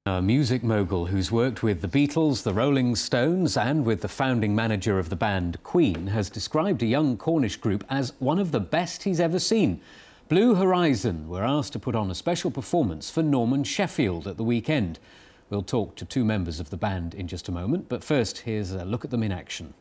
A music mogul who's worked with the Beatles, the Rolling Stones and with the founding manager of the band Queen has described a young Cornish group as one of the best he's ever seen. Blue Horizon were asked to put on a special performance for Norman Sheffield at the weekend. We'll talk to two members of the band in just a moment, but first here's a look at them in action.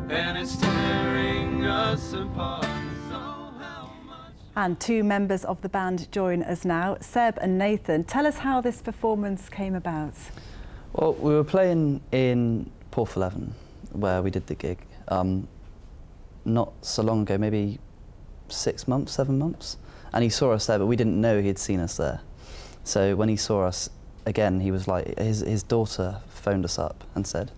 And it's tearing us apart. And two members of the band join us now. Seb and Nathan, tell us how this performance came about. Well, we were playing in Porth where we did the gig not so long ago, maybe 6 months, 7 months, and he saw us there, but we didn't know he had seen us there. So when he saw us again, he was like, his daughter phoned us up and said,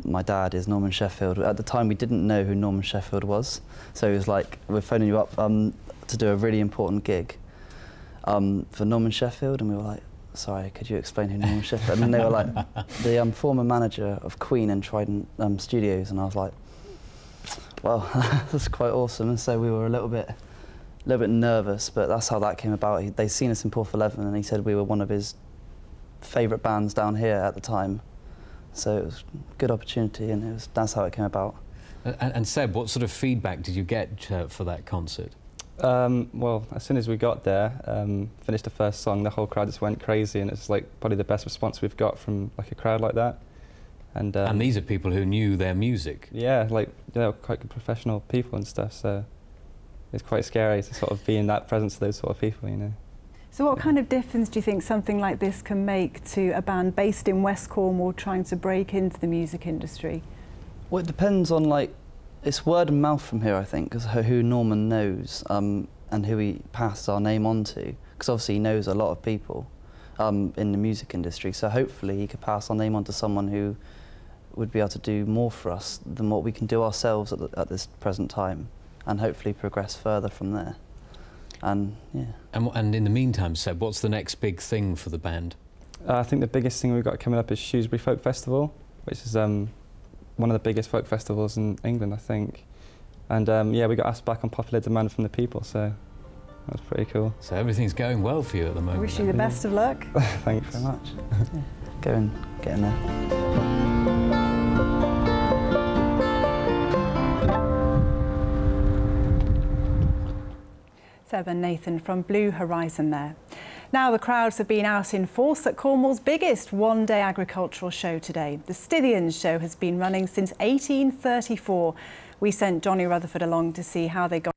my dad is Norman Sheffield. At the time, we didn't know who Norman Sheffield was. So he was like, we're phoning you up to do a really important gig for Norman Sheffield. And we were like, sorry, could you explain who Norman Sheffield? And they were like, the former manager of Queen and Trident Studios. And I was like, well, that's quite awesome. And so we were a little bit nervous, but that's how that came about. They'd seen us in Porth and he said we were one of his favourite bands down here at the time. So it was a good opportunity, and that's how it came about. And Seb, what sort of feedback did you get for that concert? Well, as soon as we got there, finished the first song, the whole crowd just went crazy, and it's like probably the best response we've got from like a crowd like that. And these are people who knew their music. Yeah, like they're quite good professional people and stuff. So it's quite scary to sort of be in that presence of those sort of people, you know. So what kind of difference do you think something like this can make to a band based in West Cornwall trying to break into the music industry? Well, it depends on, like, it's word of mouth from here, I think, because who Norman knows and who he passed our name on to, because obviously he knows a lot of people in the music industry, so hopefully he could pass our name on to someone who would be able to do more for us than what we can do ourselves at this present time, and hopefully progress further from there. And yeah. And in the meantime, Seb, what's the next big thing for the band? I think the biggest thing we've got coming up is Shrewsbury Folk Festival, which is one of the biggest folk festivals in England, I think. And yeah, we got asked back on popular demand from the people, so that was pretty cool. So everything's going well for you at the moment. I wish you the best of luck. Thanks very much. Yeah. Go and get in there. Seb and Nathan from Blue Horizon there. Now the crowds have been out in force at Cornwall's biggest one-day agricultural show today. The Scythians show has been running since 1834. We sent Johnny Rutherford along to see how they got